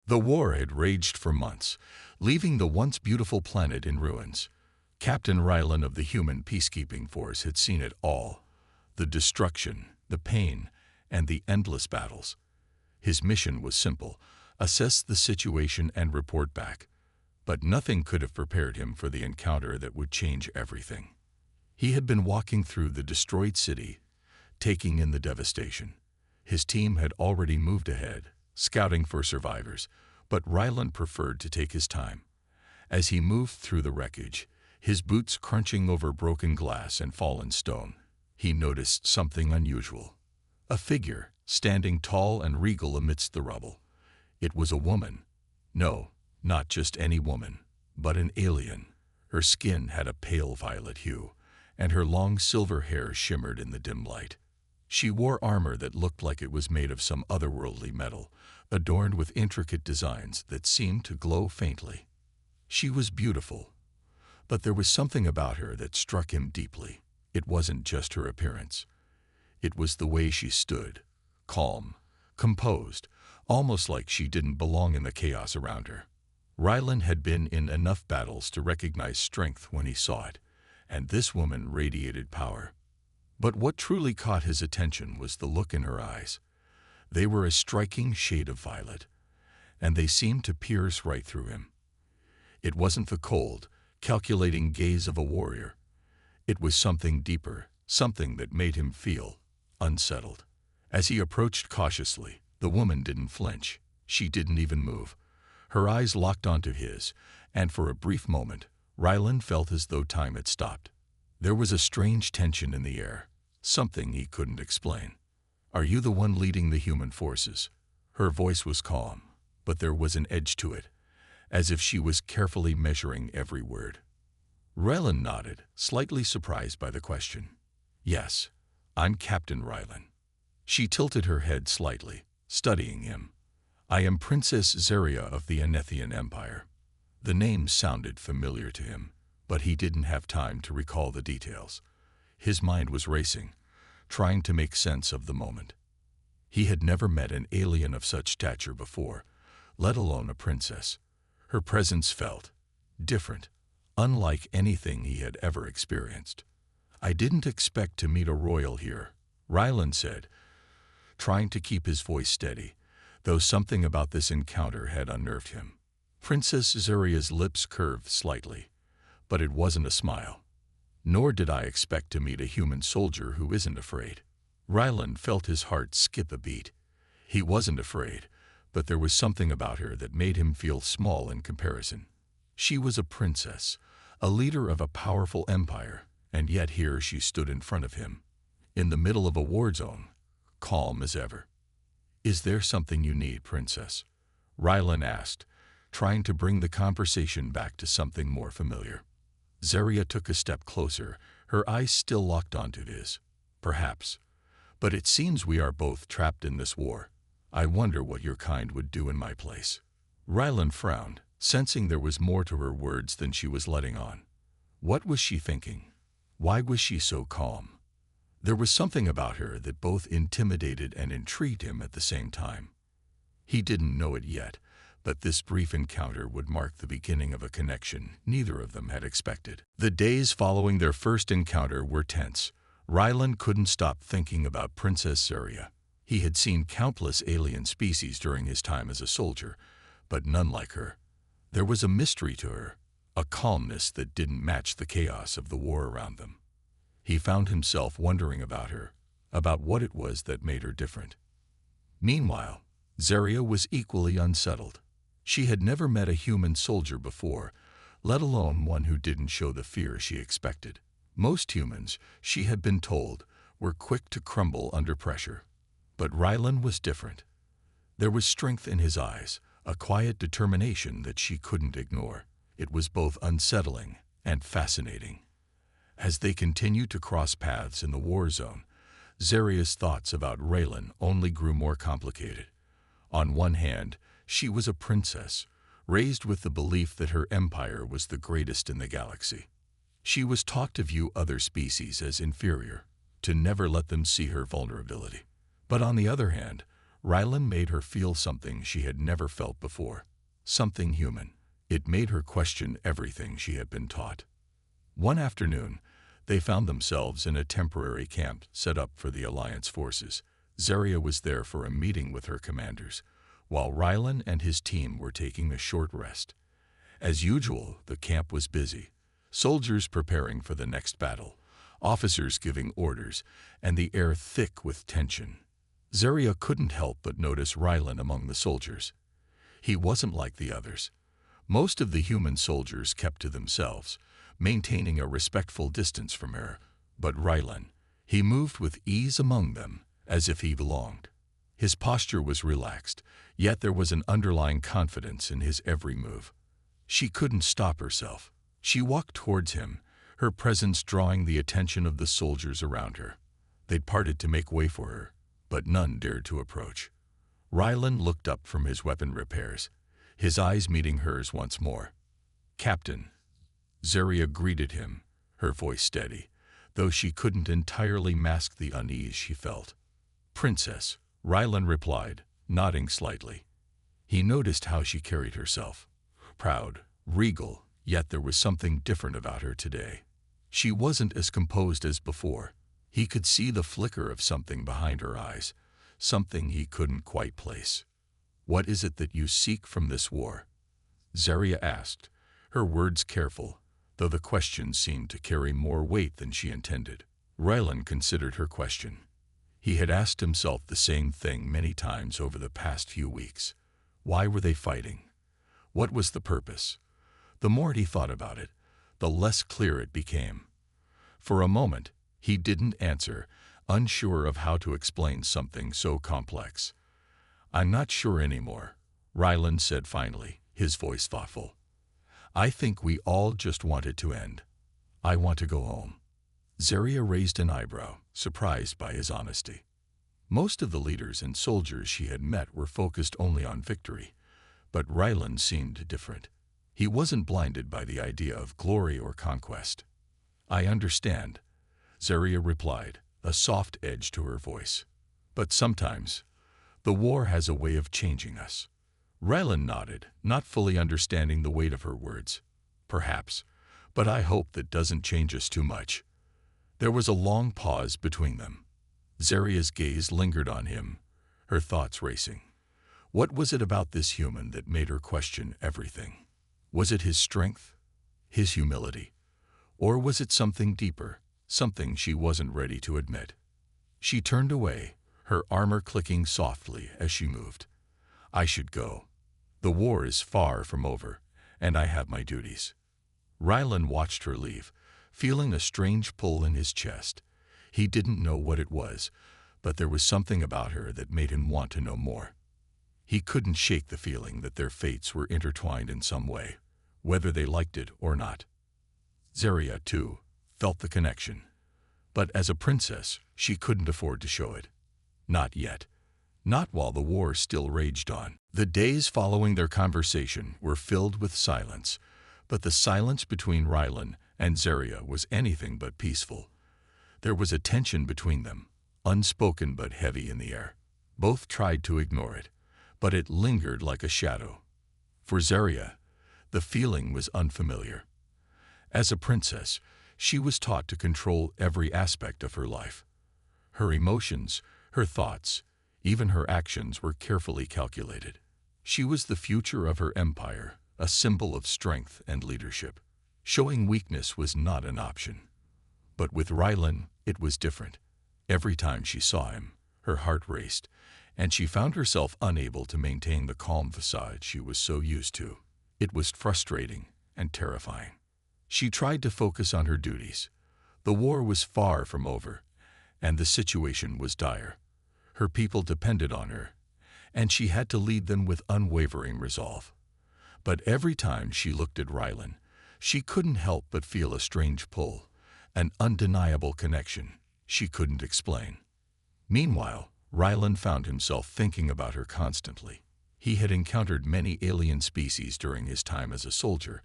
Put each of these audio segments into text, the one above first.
The war had raged for months, leaving the once beautiful planet in ruins. Captain Rylan of the human peacekeeping force had seen it all: the destruction, the pain, and the endless battles. His mission was simple: assess the situation and report back. But nothing could have prepared him for the encounter that would change everything. He had been walking through the destroyed city, taking in the devastation. His team had already moved ahead, scouting for survivors, but Rylan preferred to take his time. As he moved through the wreckage, his boots crunching over broken glass and fallen stone, he noticed something unusual. A figure, standing tall and regal amidst the rubble. It was a woman. No, not just any woman, but an alien. Her skin had a pale violet hue, and her long silver hair shimmered in the dim light. She wore armor that looked like it was made of some otherworldly metal, adorned with intricate designs that seemed to glow faintly. She was beautiful, but there was something about her that struck him deeply. It wasn't just her appearance. It was the way she stood, calm, composed, almost like she didn't belong in the chaos around her. Rylan had been in enough battles to recognize strength when he saw it, and this woman radiated power. But what truly caught his attention was the look in her eyes. They were a striking shade of violet, and they seemed to pierce right through him. It wasn't the cold, calculating gaze of a warrior. It was something deeper, something that made him feel unsettled. As he approached cautiously, the woman didn't flinch. She didn't even move. Her eyes locked onto his, and for a brief moment, Rylan felt as though time had stopped. There was a strange tension in the air, something he couldn't explain. "Are you the one leading the human forces?" Her voice was calm, but there was an edge to it, as if she was carefully measuring every word. Rylan nodded, slightly surprised by the question. "Yes, I'm Captain Rylan." She tilted her head slightly, studying him. "I am Princess Zeria of the Anethian Empire." The name sounded familiar to him, but he didn't have time to recall the details. His mind was racing, trying to make sense of the moment. He had never met an alien of such stature before, let alone a princess. Her presence felt different, unlike anything he had ever experienced. "I didn't expect to meet a royal here," Rylan said, trying to keep his voice steady, though something about this encounter had unnerved him. Princess Zeria's lips curved slightly, but it wasn't a smile. "Nor did I expect to meet a human soldier who isn't afraid." Rylan felt his heart skip a beat. He wasn't afraid, but there was something about her that made him feel small in comparison. She was a princess, a leader of a powerful empire, and yet here she stood in front of him, in the middle of a war zone, calm as ever. "Is there something you need, princess?" Rylan asked, trying to bring the conversation back to something more familiar. Zeria took a step closer, her eyes still locked onto his. "Perhaps. But it seems we are both trapped in this war. I wonder what your kind would do in my place." Rylan frowned, sensing there was more to her words than she was letting on. What was she thinking? Why was she so calm? There was something about her that both intimidated and intrigued him at the same time. He didn't know it yet, but this brief encounter would mark the beginning of a connection neither of them had expected. The days following their first encounter were tense. Rylan couldn't stop thinking about Princess Zeria. He had seen countless alien species during his time as a soldier, but none like her. There was a mystery to her, a calmness that didn't match the chaos of the war around them. He found himself wondering about her, about what it was that made her different. Meanwhile, Zeria was equally unsettled. She had never met a human soldier before, let alone one who didn't show the fear she expected. Most humans, she had been told, were quick to crumble under pressure. But Rylan was different. There was strength in his eyes, a quiet determination that she couldn't ignore. It was both unsettling and fascinating. As they continued to cross paths in the war zone, Zeria's thoughts about Rylan only grew more complicated. On one hand, she was a princess, raised with the belief that her empire was the greatest in the galaxy. She was taught to view other species as inferior, to never let them see her vulnerability. But on the other hand, Rylan made her feel something she had never felt before, something human. It made her question everything she had been taught. One afternoon, they found themselves in a temporary camp set up for the Alliance forces. Zarya was there for a meeting with her commanders, while Rylan and his team were taking a short rest. As usual, the camp was busy. Soldiers preparing for the next battle, officers giving orders, and the air thick with tension. Zarya couldn't help but notice Rylan among the soldiers. He wasn't like the others. Most of the human soldiers kept to themselves, maintaining a respectful distance from her. But Rylan, he moved with ease among them, as if he belonged. His posture was relaxed, yet there was an underlying confidence in his every move. She couldn't stop herself. She walked towards him, her presence drawing the attention of the soldiers around her. They'd parted to make way for her, but none dared to approach. Rylan looked up from his weapon repairs, his eyes meeting hers once more. "Captain." Zarya greeted him, her voice steady, though she couldn't entirely mask the unease she felt. "Princess," Rylan replied, nodding slightly. He noticed how she carried herself. Proud, regal, yet there was something different about her today. She wasn't as composed as before. He could see the flicker of something behind her eyes, something he couldn't quite place. "What is it that you seek from this war?" Zarya asked, her words careful, though the question seemed to carry more weight than she intended. Rylan considered her question. He had asked himself the same thing many times over the past few weeks. Why were they fighting? What was the purpose? The more he thought about it, the less clear it became. For a moment, he didn't answer, unsure of how to explain something so complex. "I'm not sure anymore," Rylan said finally, his voice thoughtful. "I think we all just want it to end. I want to go home." Zarya raised an eyebrow, surprised by his honesty. Most of the leaders and soldiers she had met were focused only on victory, but Rylan seemed different. He wasn't blinded by the idea of glory or conquest. "I understand," Zarya replied, a soft edge to her voice. "But sometimes, the war has a way of changing us." Rylan nodded, not fully understanding the weight of her words. "Perhaps, but I hope that doesn't change us too much." There was a long pause between them. Zarya's gaze lingered on him, her thoughts racing. What was it about this human that made her question everything? Was it his strength, his humility, or was it something deeper, something she wasn't ready to admit? She turned away, her armor clicking softly as she moved. "I should go. The war is far from over, and I have my duties." Rylan watched her leave, feeling a strange pull in his chest. He didn't know what it was, but there was something about her that made him want to know more. He couldn't shake the feeling that their fates were intertwined in some way, whether they liked it or not. Zarya, too, felt the connection. But as a princess, she couldn't afford to show it. Not yet. Not while the war still raged on. The days following their conversation were filled with silence, but the silence between Rylan and Zarya was anything but peaceful. There was a tension between them, unspoken but heavy in the air. Both tried to ignore it, but it lingered like a shadow. For Zarya, the feeling was unfamiliar. As a princess, she was taught to control every aspect of her life. Her emotions, her thoughts, even her actions were carefully calculated. She was the future of her empire, a symbol of strength and leadership. Showing weakness was not an option. But with Rylan, it was different. Every time she saw him, her heart raced, and she found herself unable to maintain the calm facade she was so used to. It was frustrating and terrifying. She tried to focus on her duties. The war was far from over, and the situation was dire. Her people depended on her, and she had to lead them with unwavering resolve. But every time she looked at Rylan, she couldn't help but feel a strange pull, an undeniable connection she couldn't explain. Meanwhile, Rylan found himself thinking about her constantly. He had encountered many alien species during his time as a soldier,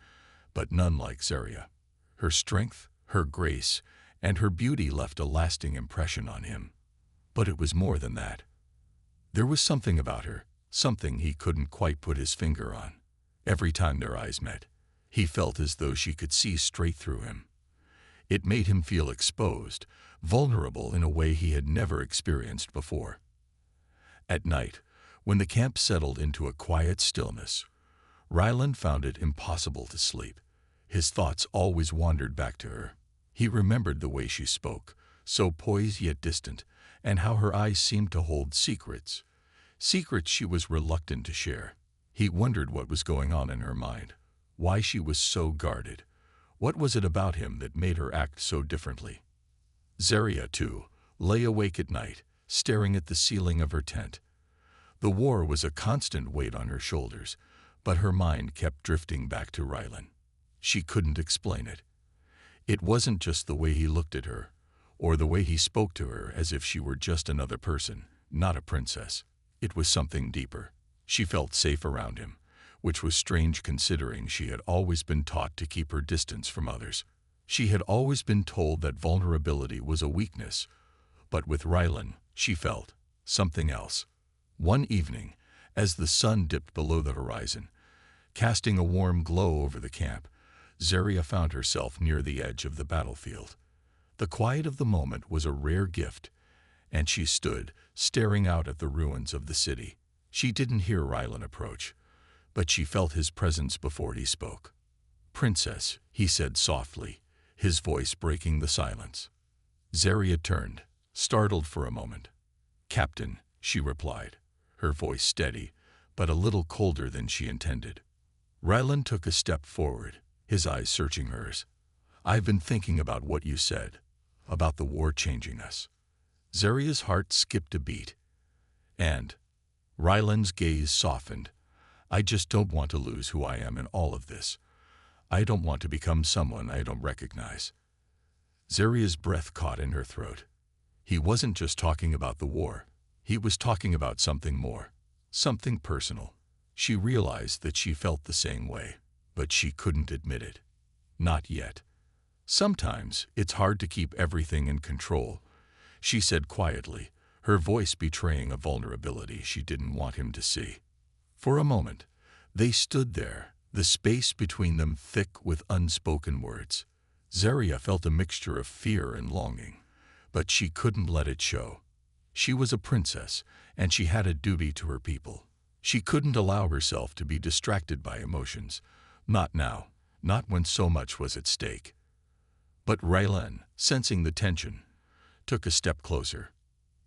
but none like Zarya. Her strength, her grace, and her beauty left a lasting impression on him. But it was more than that. There was something about her, something he couldn't quite put his finger on. Every time their eyes met, he felt as though she could see straight through him. It made him feel exposed, vulnerable in a way he had never experienced before. At night, when the camp settled into a quiet stillness, Ryland found it impossible to sleep. His thoughts always wandered back to her. He remembered the way she spoke, so poised yet distant, and how her eyes seemed to hold secrets she was reluctant to share. He wondered what was going on in her mind, why she was so guarded. What was it about him that made her act so differently? Zaria, too, lay awake at night, staring at the ceiling of her tent. The war was a constant weight on her shoulders, but her mind kept drifting back to Rylan. She couldn't explain it. It wasn't just the way he looked at her, or the way he spoke to her as if she were just another person, not a princess. It was something deeper. She felt safe around him, which was strange considering she had always been taught to keep her distance from others. She had always been told that vulnerability was a weakness, but with Rylan, she felt something else. One evening, as the sun dipped below the horizon, casting a warm glow over the camp, Zaria found herself near the edge of the battlefield. The quiet of the moment was a rare gift, and she stood, staring out at the ruins of the city. She didn't hear Rylan approach, but she felt his presence before he spoke. "Princess," he said softly, his voice breaking the silence. Zaria turned, startled for a moment. "Captain," she replied, her voice steady, but a little colder than she intended. Rylan took a step forward, his eyes searching hers. "I've been thinking about what you said, about the war changing us." Zaria's heart skipped a beat, and Rylan's gaze softened. "I just don't want to lose who I am in all of this. I don't want to become someone I don't recognize." Zaria's breath caught in her throat. He wasn't just talking about the war. He was talking about something more, something personal. She realized that she felt the same way, but she couldn't admit it. Not yet. "Sometimes it's hard to keep everything in control," she said quietly, her voice betraying a vulnerability she didn't want him to see. For a moment, they stood there, the space between them thick with unspoken words. Zaria felt a mixture of fear and longing, but she couldn't let it show. She was a princess, and she had a duty to her people. She couldn't allow herself to be distracted by emotions. Not now, not when so much was at stake. But Rylan, sensing the tension, took a step closer.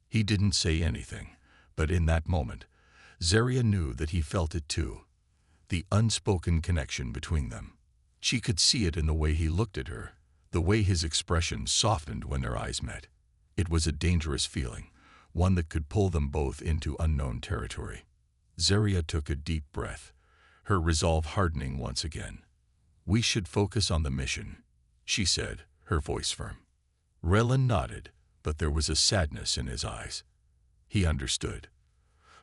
He didn't say anything, but in that moment, Zaria knew that he felt it too. The unspoken connection between them. She could see it in the way he looked at her, the way his expression softened when their eyes met. It was a dangerous feeling, one that could pull them both into unknown territory. Zaria took a deep breath, her resolve hardening once again. "We should focus on the mission," she said, her voice firm. Rylan nodded, but there was a sadness in his eyes. He understood.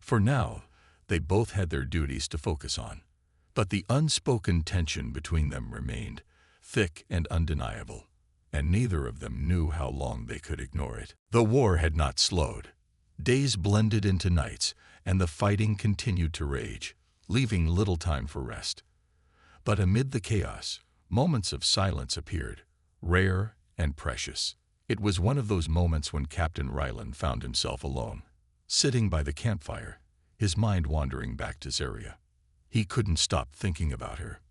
For now, they both had their duties to focus on, but the unspoken tension between them remained, thick and undeniable, and neither of them knew how long they could ignore it. The war had not slowed. Days blended into nights, and the fighting continued to rage, leaving little time for rest. But amid the chaos, moments of silence appeared, rare and precious. It was one of those moments when Captain Rylan found himself alone, sitting by the campfire, his mind wandering back to Zaria. He couldn't stop thinking about her.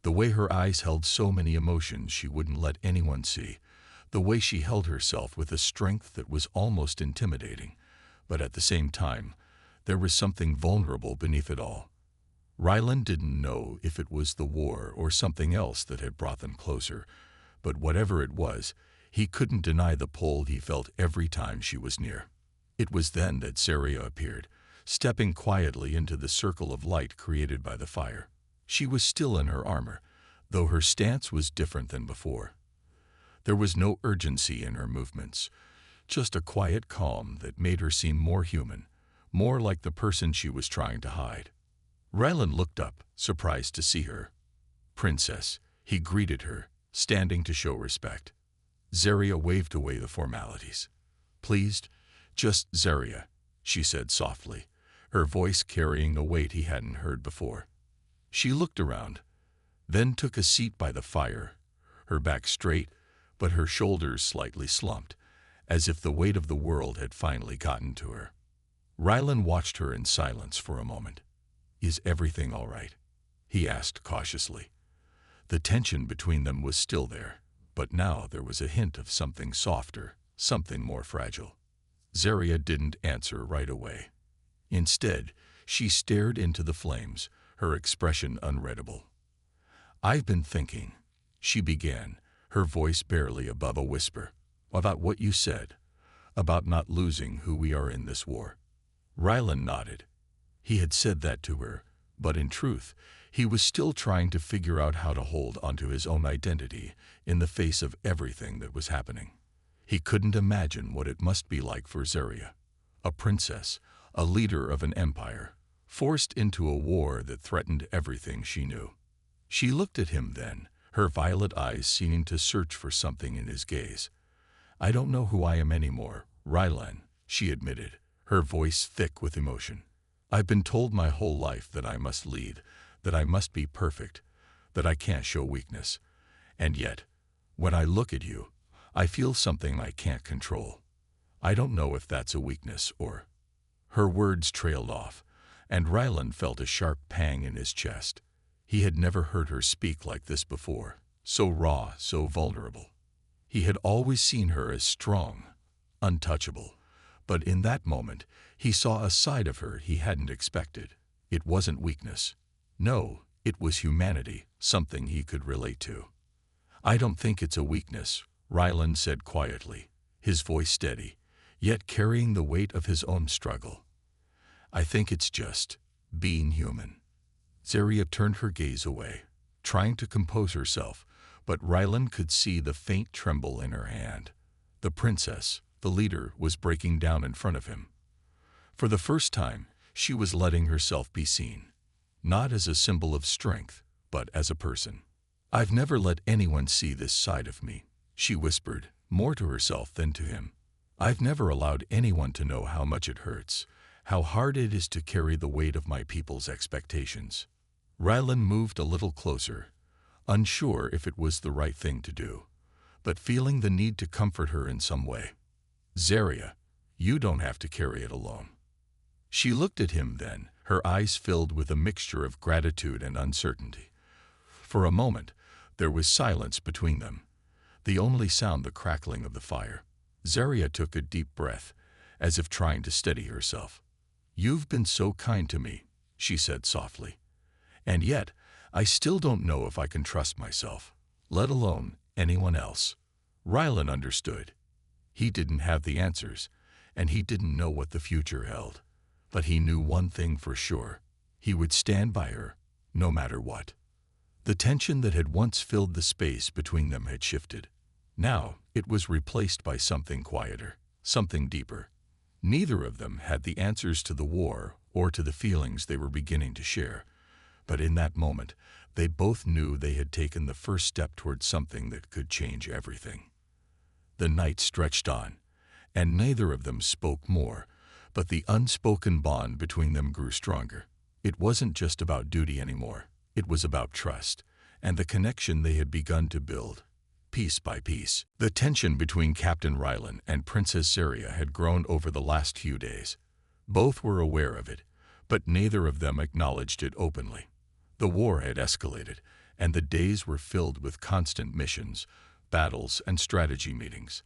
The way her eyes held so many emotions she wouldn't let anyone see, the way she held herself with a strength that was almost intimidating, but at the same time, there was something vulnerable beneath it all. Rylan didn't know if it was the war or something else that had brought them closer, but whatever it was, he couldn't deny the pull he felt every time she was near. It was then that Zaria appeared, stepping quietly into the circle of light created by the fire. She was still in her armor, though her stance was different than before. There was no urgency in her movements, just a quiet calm that made her seem more human, more like the person she was trying to hide. Rylan looked up, surprised to see her. "Princess," he greeted her, standing to show respect. Zaria waved away the formalities. "Pleased, just Zaria," she said softly, her voice carrying a weight he hadn't heard before. She looked around, then took a seat by the fire, her back straight, but her shoulders slightly slumped, as if the weight of the world had finally gotten to her. Rylan watched her in silence for a moment. "Is everything all right?" he asked cautiously. The tension between them was still there, but now there was a hint of something softer, something more fragile. Zaria didn't answer right away. Instead, she stared into the flames, her expression unreadable. "I've been thinking," she began, her voice barely above a whisper, "about what you said, about not losing who we are in this war." Rylan nodded. He had said that to her, but in truth, he was still trying to figure out how to hold onto his own identity in the face of everything that was happening. He couldn't imagine what it must be like for Zaria, a princess, a leader of an empire, forced into a war that threatened everything she knew. She looked at him then, her violet eyes seeming to search for something in his gaze. "I don't know who I am anymore, Rylan," she admitted, her voice thick with emotion. "I've been told my whole life that I must lead, that I must be perfect, that I can't show weakness. And yet, when I look at you, I feel something I can't control. I don't know if that's a weakness or—" Her words trailed off, and Rylan felt a sharp pang in his chest. He had never heard her speak like this before, so raw, so vulnerable. He had always seen her as strong, untouchable, but in that moment, he saw a side of her he hadn't expected. It wasn't weakness. No, it was humanity, something he could relate to. "I don't think it's a weakness," Rylan said quietly, his voice steady, yet carrying the weight of his own struggle. "I think it's just being human." Zaria turned her gaze away, trying to compose herself, but Rylan could see the faint tremble in her hand. The princess, the leader, was breaking down in front of him. For the first time, she was letting herself be seen, not as a symbol of strength, but as a person. "I've never let anyone see this side of me," she whispered, more to herself than to him. "I've never allowed anyone to know how much it hurts, how hard it is to carry the weight of my people's expectations." Rylan moved a little closer, unsure if it was the right thing to do, but feeling the need to comfort her in some way. "Zaria, you don't have to carry it alone." She looked at him then, her eyes filled with a mixture of gratitude and uncertainty. For a moment, there was silence between them, the only sound the crackling of the fire. Zaria took a deep breath, as if trying to steady herself. "You've been so kind to me," she said softly. "And yet, I still don't know if I can trust myself, let alone anyone else." Rylan understood. He didn't have the answers, and he didn't know what the future held. But he knew one thing for sure. He would stand by her, no matter what. The tension that had once filled the space between them had shifted. Now, it was replaced by something quieter, something deeper. Neither of them had the answers to the war or to the feelings they were beginning to share. But in that moment, they both knew they had taken the first step towards something that could change everything. The night stretched on, and neither of them spoke more, but the unspoken bond between them grew stronger. It wasn't just about duty anymore. It was about trust, and the connection they had begun to build, piece by piece. The tension between Captain Rylan and Princess Zaria had grown over the last few days. Both were aware of it, but neither of them acknowledged it openly. The war had escalated, and the days were filled with constant missions, battles, and strategy meetings.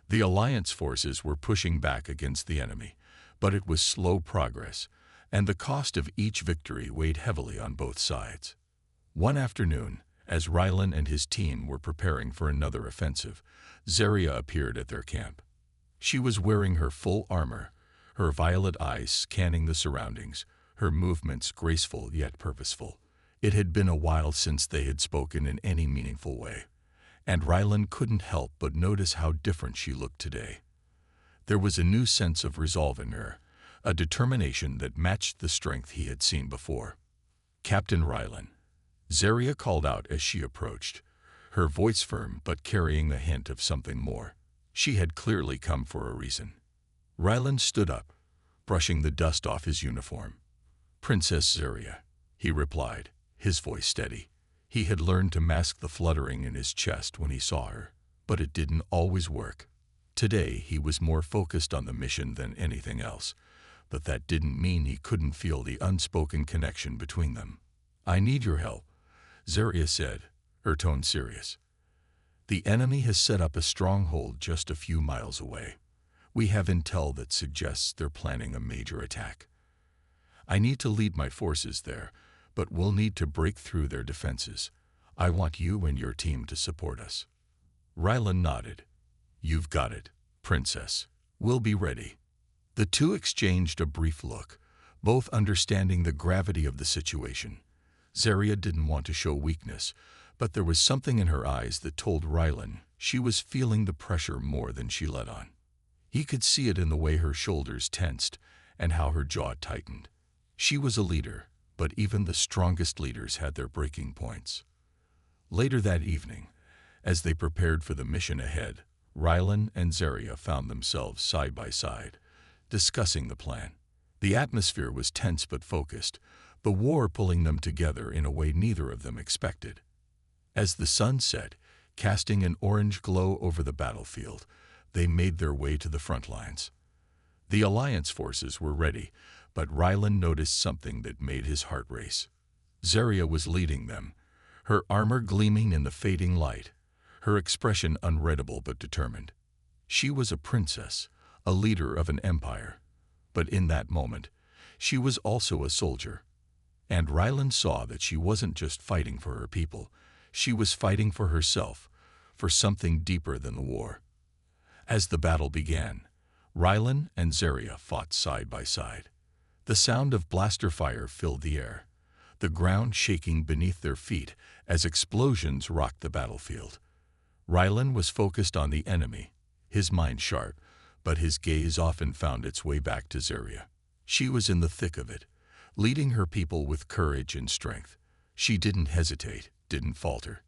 The Alliance forces were pushing back against the enemy, but it was slow progress, and the cost of each victory weighed heavily on both sides. One afternoon, as Rylan and his team were preparing for another offensive, Zaria appeared at their camp. She was wearing her full armor, her violet eyes scanning the surroundings, her movements graceful yet purposeful. It had been a while since they had spoken in any meaningful way, and Rylan couldn't help but notice how different she looked today. There was a new sense of resolve in her, a determination that matched the strength he had seen before. "Captain Rylan," Zaria called out as she approached, her voice firm but carrying a hint of something more. She had clearly come for a reason. Rylan stood up, brushing the dust off his uniform. "Princess Zeria," he replied, his voice steady. He had learned to mask the fluttering in his chest when he saw her, but it didn't always work. Today he was more focused on the mission than anything else, but that didn't mean he couldn't feel the unspoken connection between them. "I need your help," Zeria said, her tone serious. "The enemy has set up a stronghold just a few miles away. We have intel that suggests they're planning a major attack. I need to lead my forces there, but we'll need to break through their defenses. I want you and your team to support us." Rylan nodded. "You've got it, Princess. We'll be ready." The two exchanged a brief look, both understanding the gravity of the situation. Zeria didn't want to show weakness, but there was something in her eyes that told Rylan she was feeling the pressure more than she let on. He could see it in the way her shoulders tensed and how her jaw tightened. She was a leader, but even the strongest leaders had their breaking points. Later that evening, as they prepared for the mission ahead, Rylan and Zeria found themselves side by side, discussing the plan. The atmosphere was tense but focused, the war pulling them together in a way neither of them expected. As the sun set, casting an orange glow over the battlefield, they made their way to the front lines. The Alliance forces were ready, but Rylan noticed something that made his heart race. Zeria was leading them, her armor gleaming in the fading light, her expression unreadable but determined. She was a princess, a leader of an empire, but in that moment, she was also a soldier. And Rylan saw that she wasn't just fighting for her people, she was fighting for herself, for something deeper than the war. As the battle began, Rylan and Zeria fought side by side. The sound of blaster fire filled the air, the ground shaking beneath their feet as explosions rocked the battlefield. Rylan was focused on the enemy, his mind sharp, but his gaze often found its way back to Zeria. She was in the thick of it, leading her people with courage and strength. She didn't hesitate, didn't falter.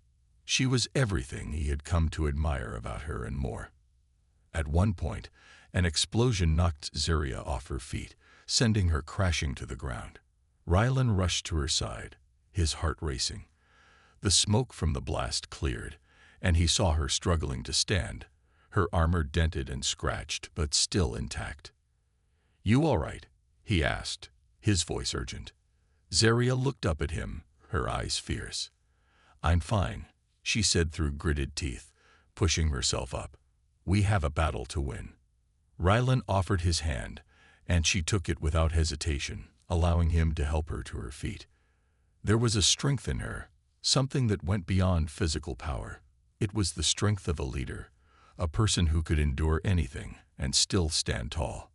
She was everything he had come to admire about her and more. At one point, an explosion knocked Zeria off her feet, sending her crashing to the ground. Rylan rushed to her side, his heart racing. The smoke from the blast cleared, and he saw her struggling to stand, her armor dented and scratched, but still intact. "You all right?" he asked, his voice urgent. Zeria looked up at him, her eyes fierce. "I'm fine," she said through gritted teeth, pushing herself up. "We have a battle to win." Rylan offered his hand, and she took it without hesitation, allowing him to help her to her feet. There was a strength in her, something that went beyond physical power. It was the strength of a leader, a person who could endure anything and still stand tall.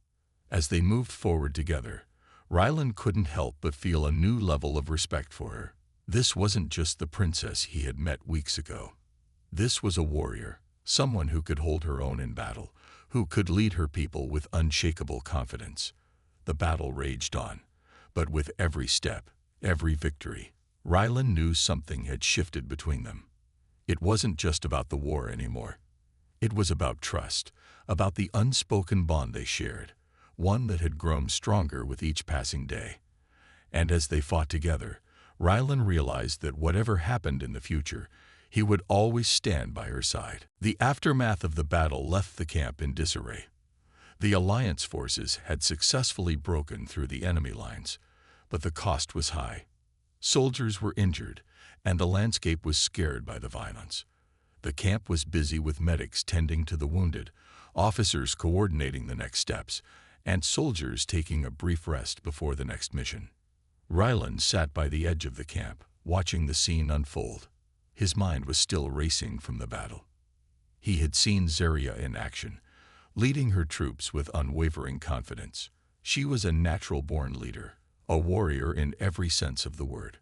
As they moved forward together, Rylan couldn't help but feel a new level of respect for her. This wasn't just the princess he had met weeks ago. This was a warrior, someone who could hold her own in battle, who could lead her people with unshakable confidence. The battle raged on, but with every step, every victory, Rylan knew something had shifted between them. It wasn't just about the war anymore. It was about trust, about the unspoken bond they shared, one that had grown stronger with each passing day. And as they fought together, Rylan realized that whatever happened in the future, he would always stand by her side. The aftermath of the battle left the camp in disarray. The Alliance forces had successfully broken through the enemy lines, but the cost was high. Soldiers were injured, and the landscape was scared by the violence. The camp was busy with medics tending to the wounded, officers coordinating the next steps, and soldiers taking a brief rest before the next mission. Rylan sat by the edge of the camp, watching the scene unfold. His mind was still racing from the battle. He had seen Zeria in action, leading her troops with unwavering confidence. She was a natural-born leader, a warrior in every sense of the word.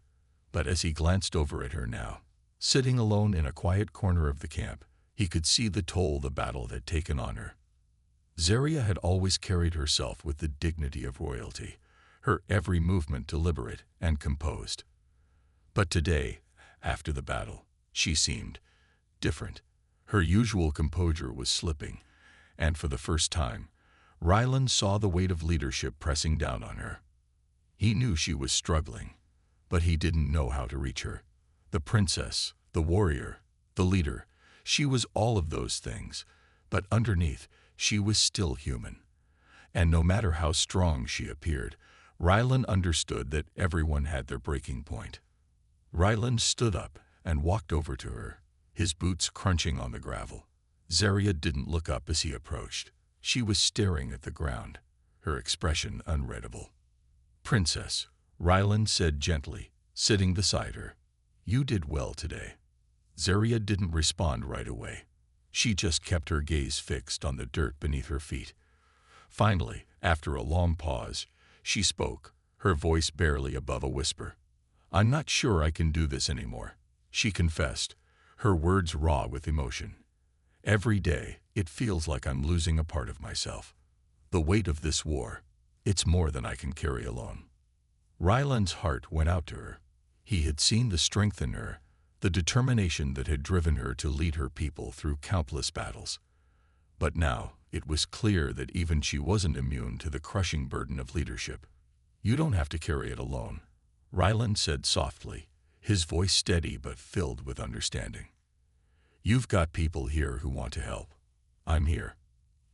But as he glanced over at her now, sitting alone in a quiet corner of the camp, he could see the toll the battle had taken on her. Zeria had always carried herself with the dignity of royalty, her every movement deliberate and composed. But today, after the battle, she seemed different. Her usual composure was slipping, and for the first time, Rylan saw the weight of leadership pressing down on her. He knew she was struggling, but he didn't know how to reach her. The princess, the warrior, the leader, she was all of those things, but underneath, she was still human. And no matter how strong she appeared, Rylan understood that everyone had their breaking point. Rylan stood up and walked over to her, his boots crunching on the gravel. Zarya didn't look up as he approached. She was staring at the ground, her expression unreadable. "Princess," Rylan said gently, sitting beside her, "you did well today." Zarya didn't respond right away. She just kept her gaze fixed on the dirt beneath her feet. Finally, after a long pause, she spoke, her voice barely above a whisper. "I'm not sure I can do this anymore," she confessed, her words raw with emotion. "Every day, it feels like I'm losing a part of myself. The weight of this war, it's more than I can carry alone." Rylan's heart went out to her. He had seen the strength in her, the determination that had driven her to lead her people through countless battles. But now, it was clear that even she wasn't immune to the crushing burden of leadership. "You don't have to carry it alone," Rylan said softly, his voice steady but filled with understanding. "You've got people here who want to help. I'm here.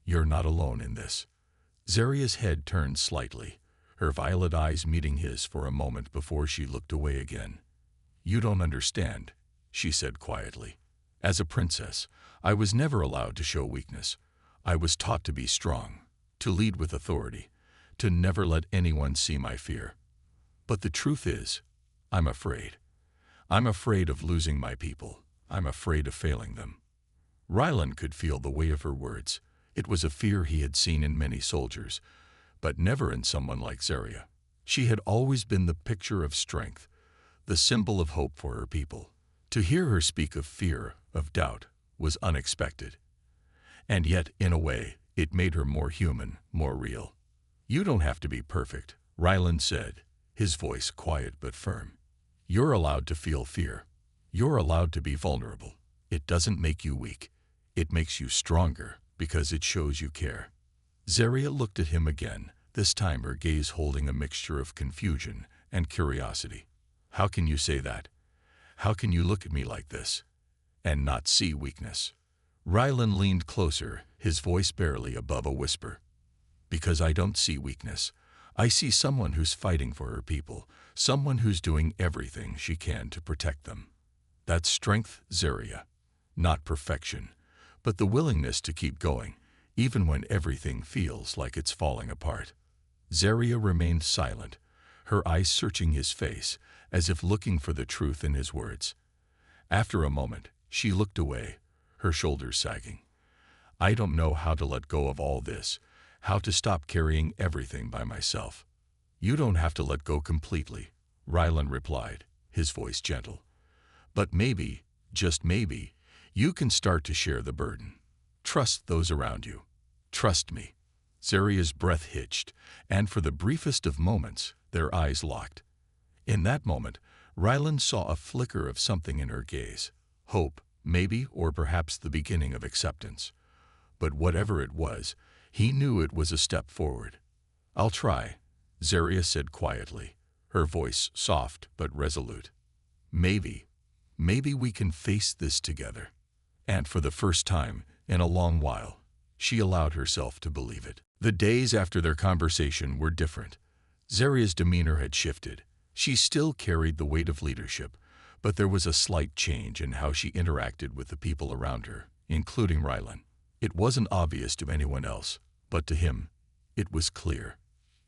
You're not alone in this." Zarya's head turned slightly, her violet eyes meeting his for a moment before she looked away again. "You don't understand," she said quietly. "As a princess, I was never allowed to show weakness. I was taught to be strong, to lead with authority, to never let anyone see my fear. But the truth is, I'm afraid. I'm afraid of losing my people. I'm afraid of failing them." Rylan could feel the weight of her words. It was a fear he had seen in many soldiers, but never in someone like Zarya. She had always been the picture of strength, the symbol of hope for her people. To hear her speak of fear, of doubt, was unexpected. And yet, in a way, it made her more human, more real. "You don't have to be perfect," Rylan said, his voice quiet but firm. "You're allowed to feel fear. You're allowed to be vulnerable. It doesn't make you weak. It makes you stronger because it shows you care." Zarya looked at him again, this time her gaze holding a mixture of confusion and curiosity. "How can you say that? How can you look at me like this and not see weakness?" Rylan leaned closer, his voice barely above a whisper. "Because I don't see weakness. I see someone who's fighting for her people, someone who's doing everything she can to protect them. That's strength, Zarya. Not perfection, but the willingness to keep going, even when everything feels like it's falling apart." Zarya remained silent, her eyes searching his face, as if looking for the truth in his words. After a moment, she looked away, her shoulders sagging. "I don't know how to let go of all this, how to stop carrying everything by myself." "You don't have to let go completely," Rylan replied, his voice gentle. "But maybe, just maybe, you can start to share the burden. Trust those around you. Trust me." Zarya's breath hitched, and for the briefest of moments, their eyes locked. In that moment, Rylan saw a flicker of something in her gaze. Hope, maybe, or perhaps the beginning of acceptance. But whatever it was, he knew it was a step forward. "I'll try," Zarya said quietly, her voice soft but resolute. Maybe we can face this together." And for the first time in a long while, she allowed herself to believe it. The days after their conversation were different. Zarya's demeanor had shifted. She still carried the weight of leadership, but there was a slight change in how she interacted with the people around her, including Rylan. It wasn't obvious to anyone else, but to him, it was clear.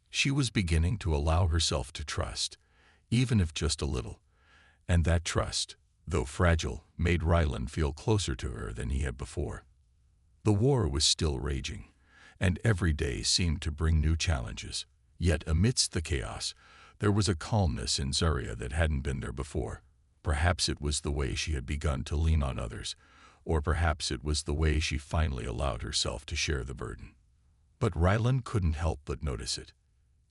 She was beginning to allow herself to trust, even if just a little. And that trust, though fragile, made Rylan feel closer to her than he had before. The war was still raging, and every day seemed to bring new challenges. Yet amidst the chaos, there was a calmness in Zarya that hadn't been there before. Perhaps it was the way she had begun to lean on others, or perhaps it was the way she finally allowed herself to share the burden. But Rylan couldn't help but notice it.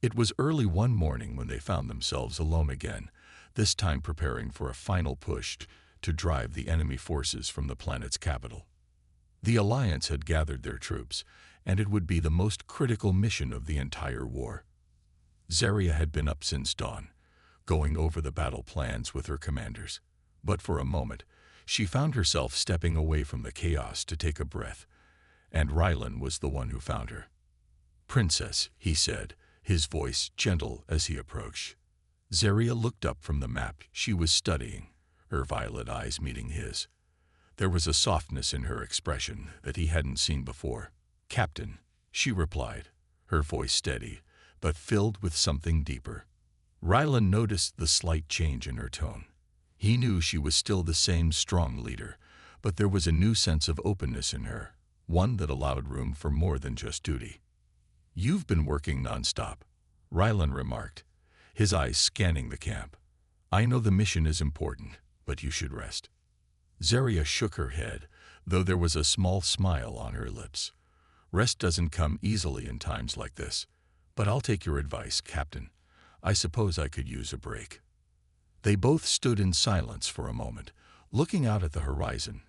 It was early one morning when they found themselves alone again, this time preparing for a final push to drive the enemy forces from the planet's capital. The Alliance had gathered their troops, and it would be the most critical mission of the entire war. Zarya had been up since dawn, going over the battle plans with her commanders. But for a moment, she found herself stepping away from the chaos to take a breath, and Rylan was the one who found her. "Princess," he said, his voice gentle as he approached. Zarya looked up from the map she was studying, her violet eyes meeting his. There was a softness in her expression that he hadn't seen before. "Captain," she replied, her voice steady, but filled with something deeper. Rylan noticed the slight change in her tone. He knew she was still the same strong leader, but there was a new sense of openness in her, one that allowed room for more than just duty. "You've been working nonstop," Rylan remarked, his eyes scanning the camp. "I know the mission is important, but you should rest." Zarya shook her head, though there was a small smile on her lips. "Rest doesn't come easily in times like this, but I'll take your advice, Captain. I suppose I could use a break." They both stood in silence for a moment, looking out at the horizon,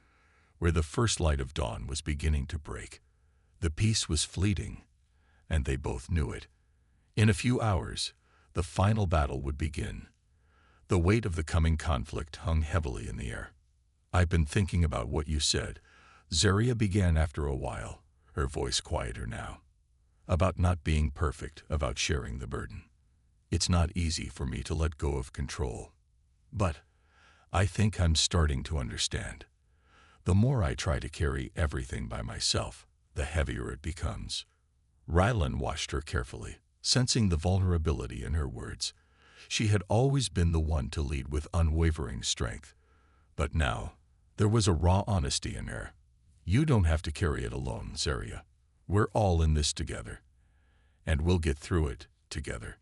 where the first light of dawn was beginning to break. The peace was fleeting, and they both knew it. In a few hours, the final battle would begin. The weight of the coming conflict hung heavily in the air. "I've been thinking about what you said," Zarya began after a while, her voice quieter now. "About not being perfect, about sharing the burden. It's not easy for me to let go of control. But I think I'm starting to understand. The more I try to carry everything by myself, the heavier it becomes." Rylan watched her carefully, sensing the vulnerability in her words. She had always been the one to lead with unwavering strength. But now, there was a raw honesty in her. "You don't have to carry it alone, Zarya. We're all in this together. And we'll get through it together."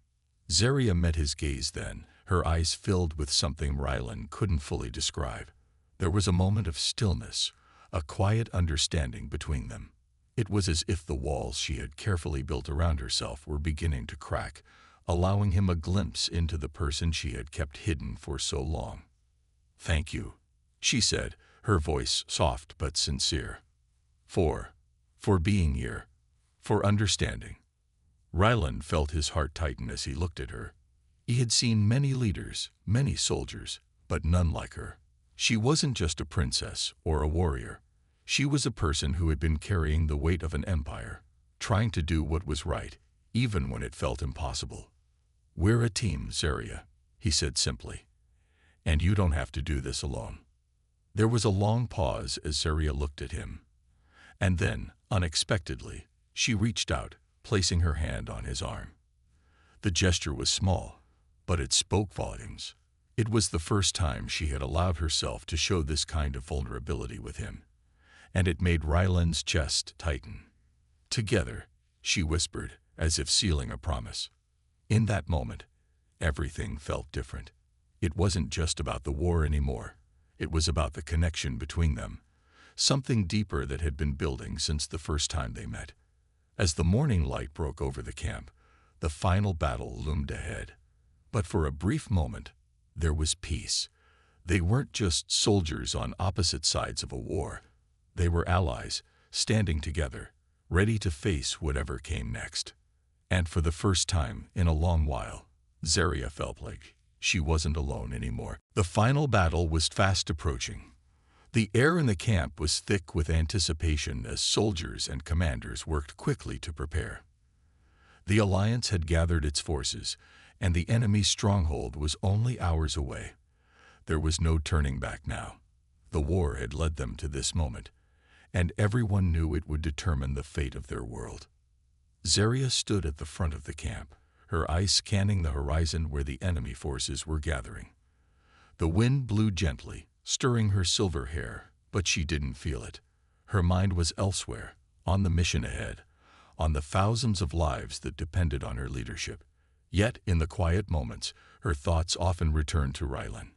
Zarya met his gaze then, her eyes filled with something Rylan couldn't fully describe. There was a moment of stillness, a quiet understanding between them. It was as if the walls she had carefully built around herself were beginning to crack, allowing him a glimpse into the person she had kept hidden for so long. "Thank you," she said, her voice soft but sincere. For being here, for understanding." Rylan felt his heart tighten as he looked at her. He had seen many leaders, many soldiers, but none like her. She wasn't just a princess or a warrior. She was a person who had been carrying the weight of an empire, trying to do what was right, even when it felt impossible. "We're a team, Zarya," he said simply. "And you don't have to do this alone." There was a long pause as Zarya looked at him. And then, unexpectedly, she reached out, placing her hand on his arm. The gesture was small, but it spoke volumes. It was the first time she had allowed herself to show this kind of vulnerability with him, and it made Rylan's chest tighten. "Together," she whispered, as if sealing a promise. In that moment, everything felt different. It wasn't just about the war anymore. It was about the connection between them, something deeper that had been building since the first time they met. As the morning light broke over the camp, the final battle loomed ahead. But for a brief moment, there was peace. They weren't just soldiers on opposite sides of a war. They were allies, standing together, ready to face whatever came next. And for the first time in a long while, Zarya felt like she wasn't alone anymore. The final battle was fast approaching. The air in the camp was thick with anticipation as soldiers and commanders worked quickly to prepare. The alliance had gathered its forces, and the enemy's stronghold was only hours away. There was no turning back now. The war had led them to this moment, and everyone knew it would determine the fate of their world. Zarya stood at the front of the camp, her eyes scanning the horizon where the enemy forces were gathering. The wind blew gently, stirring her silver hair, but she didn't feel it. Her mind was elsewhere, on the mission ahead, on the thousands of lives that depended on her leadership. Yet, in the quiet moments, her thoughts often returned to Rylan.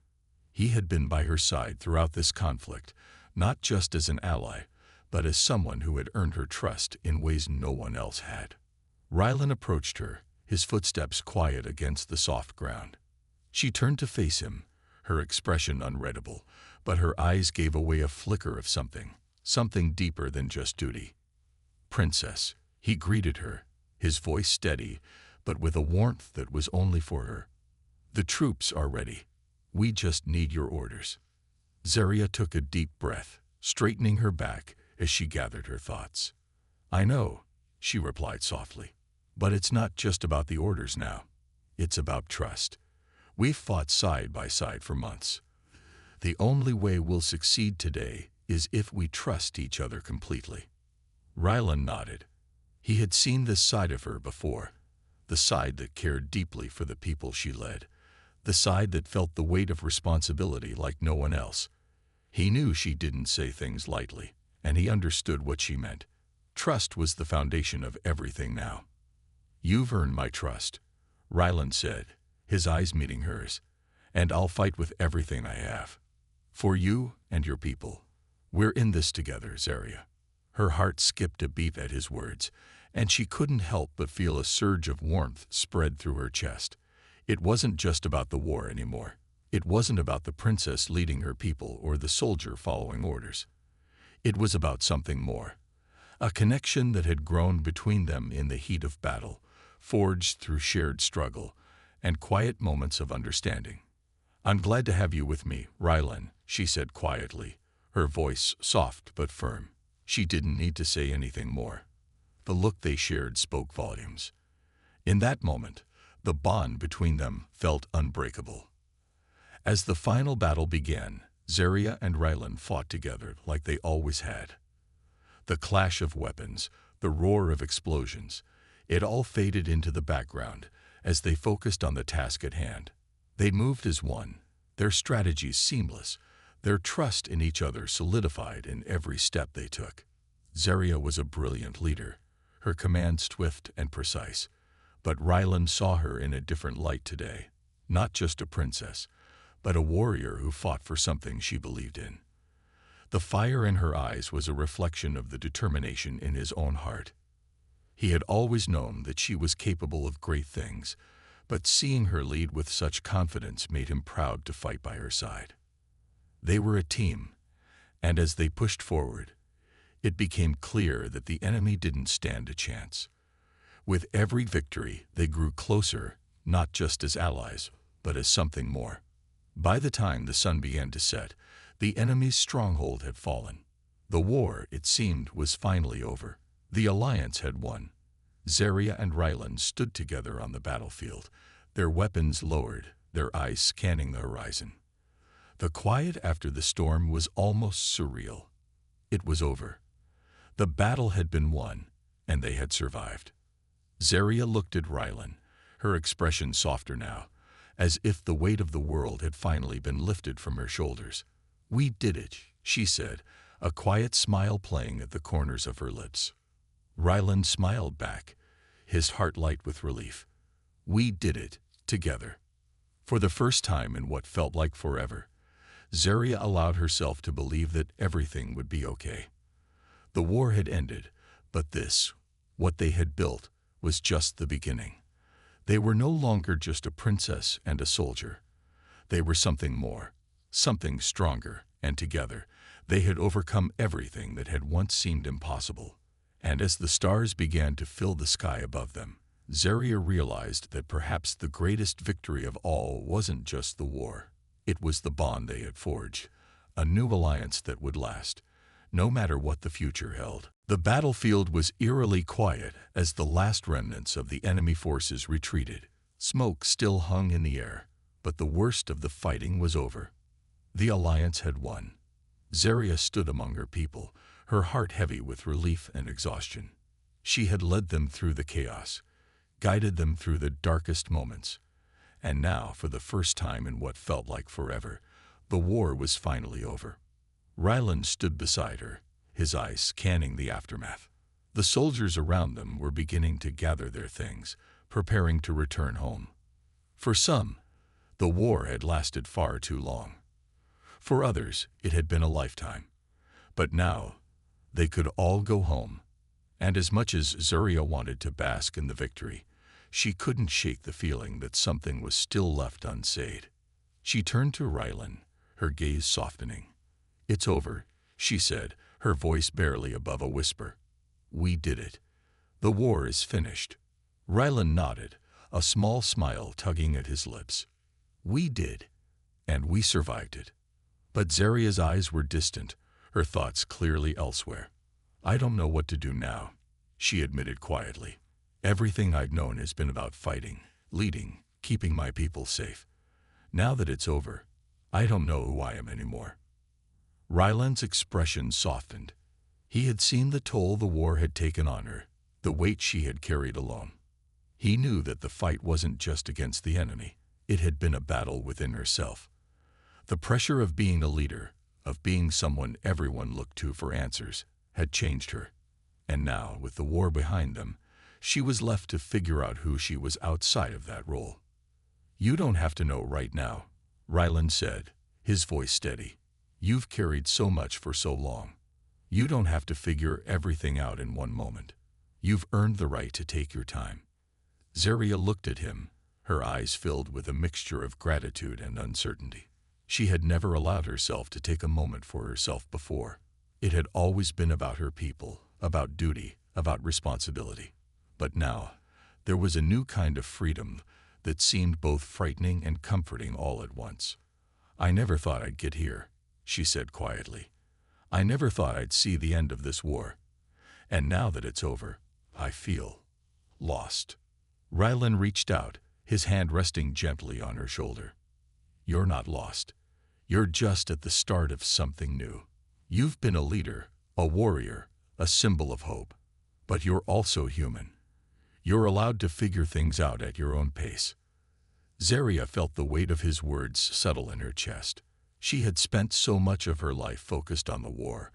He had been by her side throughout this conflict, not just as an ally, but as someone who had earned her trust in ways no one else had. Rylan approached her, his footsteps quiet against the soft ground. She turned to face him, her expression unreadable, but her eyes gave away a flicker of something deeper than just duty. "Princess," He greeted her, his voice steady, but with a warmth that was only for her. "The troops are ready. We just need your orders." Zarya took a deep breath, straightening her back as she gathered her thoughts. "I know," she replied softly. "But it's not just about the orders now. It's about trust. We've fought side by side for months. The only way we'll succeed today is if we trust each other completely." Rylan nodded. He had seen this side of her before, the side that cared deeply for the people she led, the side that felt the weight of responsibility like no one else. He knew she didn't say things lightly, and he understood what she meant. Trust was the foundation of everything now. "You've earned my trust," Rylan said, his eyes meeting hers, "and I'll fight with everything I have. For you and your people. We're in this together, Zarya." Her heart skipped a beat at his words, and she couldn't help but feel a surge of warmth spread through her chest. It wasn't just about the war anymore. It wasn't about the princess leading her people or the soldier following orders. It was about something more. A connection that had grown between them in the heat of battle, forged through shared struggle and quiet moments of understanding. "I'm glad to have you with me, Rylan," she said quietly, her voice soft but firm. She didn't need to say anything more. The look they shared spoke volumes. In that moment, the bond between them felt unbreakable. As the final battle began, Zarya and Rylan fought together like they always had. The clash of weapons, the roar of explosions, it all faded into the background as they focused on the task at hand. They moved as one, their strategies seamless, their trust in each other solidified in every step they took. Zarya was a brilliant leader, her commands swift and precise, but Rylan saw her in a different light today. Not just a princess, but a warrior who fought for something she believed in. The fire in her eyes was a reflection of the determination in his own heart. He had always known that she was capable of great things, but seeing her lead with such confidence made him proud to fight by her side. They were a team, and as they pushed forward, it became clear that the enemy didn't stand a chance. With every victory, they grew closer, not just as allies, but as something more. By the time the sun began to set, the enemy's stronghold had fallen. The war, it seemed, was finally over. The alliance had won. Zarya and Rylan stood together on the battlefield, their weapons lowered, their eyes scanning the horizon. The quiet after the storm was almost surreal. It was over. The battle had been won, and they had survived. Zarya looked at Rylan, her expression softer now, as if the weight of the world had finally been lifted from her shoulders. "We did it," she said, a quiet smile playing at the corners of her lips. Rylan smiled back, his heart light with relief. "We did it, together." For the first time in what felt like forever, Zarya allowed herself to believe that everything would be okay. The war had ended, but this, what they had built, was just the beginning. They were no longer just a princess and a soldier. They were something more, something stronger, and together, they had overcome everything that had once seemed impossible. And as the stars began to fill the sky above them, Zarya realized that perhaps the greatest victory of all wasn't just the war. It was the bond they had forged, a new alliance that would last, no matter what the future held. The battlefield was eerily quiet as the last remnants of the enemy forces retreated. Smoke still hung in the air, but the worst of the fighting was over. The alliance had won. Zarya stood among her people, her heart heavy with relief and exhaustion. She had led them through the chaos, guided them through the darkest moments. And now, for the first time in what felt like forever, the war was finally over. Rylan stood beside her, his eyes scanning the aftermath. The soldiers around them were beginning to gather their things, preparing to return home. For some, the war had lasted far too long. For others, it had been a lifetime. But now, they could all go home. And as much as Zarya wanted to bask in the victory, she couldn't shake the feeling that something was still left unsaid. She turned to Rylan, her gaze softening. "It's over," she said, her voice barely above a whisper. "We did it. The war is finished. Rylan nodded, a small smile tugging at his lips. We did, and we survived it. But Zaria's eyes were distant, her thoughts clearly elsewhere. I don't know what to do now, she admitted quietly. Everything I've known has been about fighting, leading, keeping my people safe. Now that it's over, I don't know who I am anymore. Ryland's expression softened. He had seen the toll the war had taken on her, the weight she had carried alone. He knew that the fight wasn't just against the enemy, it had been a battle within herself. The pressure of being a leader, of being someone everyone looked to for answers, had changed her. And now, with the war behind them, she was left to figure out who she was outside of that role. You don't have to know right now, Ryland said, his voice steady. You've carried so much for so long. You don't have to figure everything out in one moment. You've earned the right to take your time. Zaria looked at him, her eyes filled with a mixture of gratitude and uncertainty. She had never allowed herself to take a moment for herself before. It had always been about her people, about duty, about responsibility. But now, there was a new kind of freedom that seemed both frightening and comforting all at once. I never thought I'd get here, she said quietly. I never thought I'd see the end of this war. And now that it's over, I feel lost. Rylan reached out, his hand resting gently on her shoulder. You're not lost. You're just at the start of something new. You've been a leader, a warrior, a symbol of hope. But you're also human. You're allowed to figure things out at your own pace. Zaria felt the weight of his words settle in her chest. She had spent so much of her life focused on the war,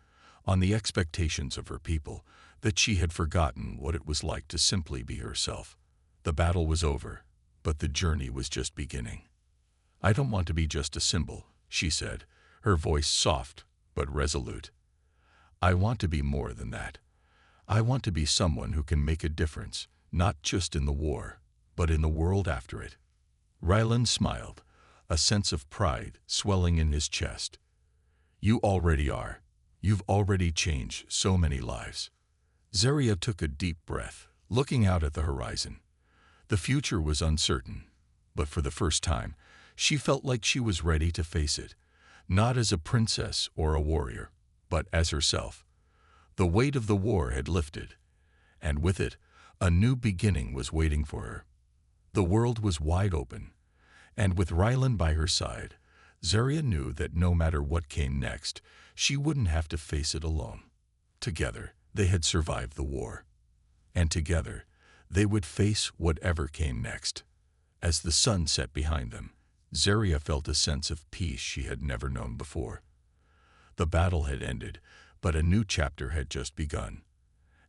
on the expectations of her people, that she had forgotten what it was like to simply be herself. The battle was over, but the journey was just beginning. I don't want to be just a symbol, she said, her voice soft but resolute. I want to be more than that. I want to be someone who can make a difference, not just in the war, but in the world after it. Ryland smiled, a sense of pride swelling in his chest. You already are. You've already changed so many lives. Zaria took a deep breath, looking out at the horizon. The future was uncertain, but for the first time, she felt like she was ready to face it, not as a princess or a warrior, but as herself. The weight of the war had lifted, and with it, a new beginning was waiting for her. The world was wide open, and with Ryland by her side, Zaria knew that no matter what came next, she wouldn't have to face it alone. Together, they had survived the war, and together, they would face whatever came next. As the sun set behind them, Zaria felt a sense of peace she had never known before. The battle had ended, but a new chapter had just begun.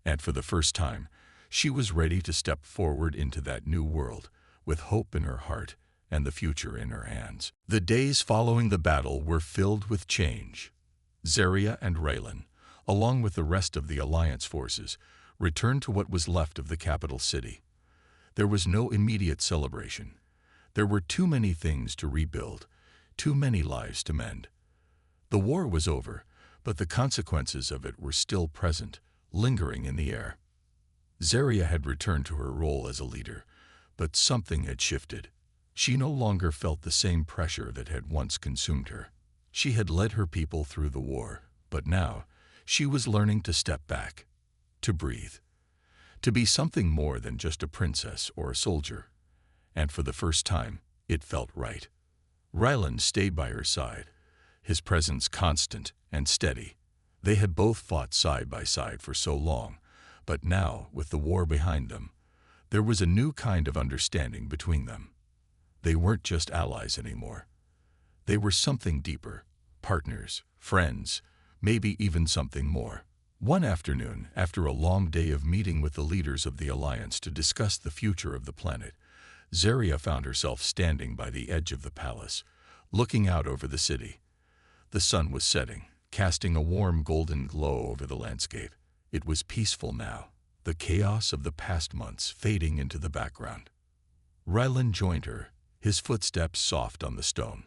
And for the first time, she was ready to step forward into that new world, with hope in her heart and the future in her hands. The days following the battle were filled with change. Zaria and Raylan, along with the rest of the Alliance forces, returned to what was left of the capital city. There was no immediate celebration. There were too many things to rebuild, too many lives to mend. The war was over, but the consequences of it were still present, lingering in the air. Zaria had returned to her role as a leader, but something had shifted. She no longer felt the same pressure that had once consumed her. She had led her people through the war, but now she was learning to step back, to breathe, to be something more than just a princess or a soldier. And for the first time, it felt right. Ryland stayed by her side, his presence constant and steady. They had both fought side by side for so long, but now, with the war behind them, there was a new kind of understanding between them. They weren't just allies anymore. They were something deeper, partners, friends, maybe even something more. One afternoon, after a long day of meeting with the leaders of the Alliance to discuss the future of the planet, Zaria found herself standing by the edge of the palace, looking out over the city. The sun was setting, casting a warm golden glow over the landscape. It was peaceful now, the chaos of the past months fading into the background. Ryland joined her, his footsteps soft on the stone.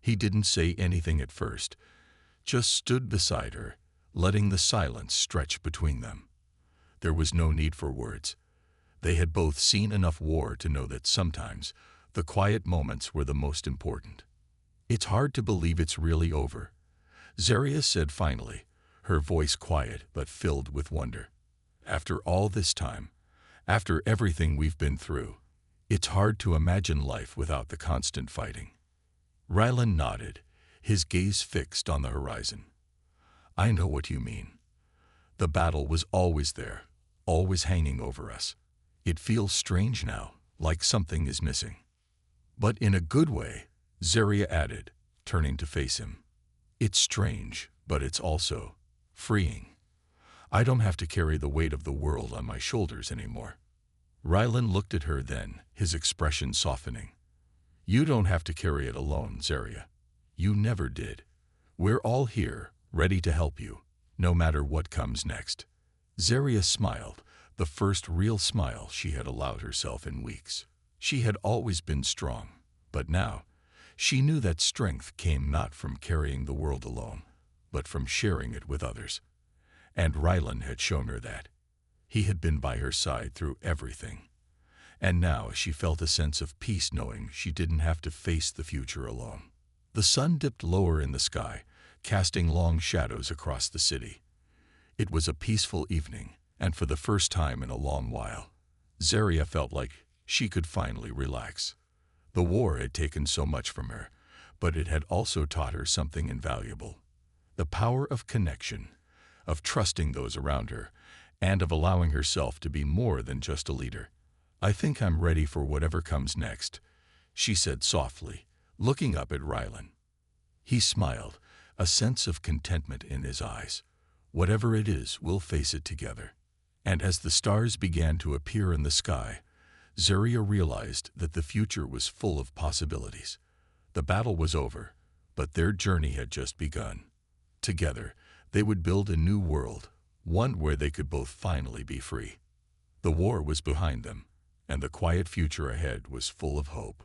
He didn't say anything at first, just stood beside her, letting the silence stretch between them. There was no need for words. They had both seen enough war to know that sometimes the quiet moments were the most important. "It's hard to believe it's really over," Zarya said finally, her voice quiet but filled with wonder. "After all this time, after everything we've been through, it's hard to imagine life without the constant fighting." Rylan nodded, his gaze fixed on the horizon. "I know what you mean. The battle was always there, always hanging over us. It feels strange now, like something is missing." "But in a good way," Zarya added, turning to face him. "It's strange, but it's also freeing. I don't have to carry the weight of the world on my shoulders anymore." Rylan looked at her then, his expression softening. "You don't have to carry it alone, Zarya. You never did. We're all here, ready to help you, no matter what comes next." Zarya smiled, the first real smile she had allowed herself in weeks. She had always been strong, but now she knew that strength came not from carrying the world alone, but from sharing it with others. And Rylan had shown her that. He had been by her side through everything. And now she felt a sense of peace knowing she didn't have to face the future alone. The sun dipped lower in the sky, casting long shadows across the city. It was a peaceful evening, and for the first time in a long while, Zarya felt like she could finally relax. The war had taken so much from her, but it had also taught her something invaluable. The power of connection, of trusting those around her, and of allowing herself to be more than just a leader. "I think I'm ready for whatever comes next," she said softly, looking up at Rylan. He smiled, a sense of contentment in his eyes. "Whatever it is, we'll face it together." And as the stars began to appear in the sky, Zarya realized that the future was full of possibilities. The battle was over, but their journey had just begun. Together, they would build a new world, one where they could both finally be free. The war was behind them, and the quiet future ahead was full of hope.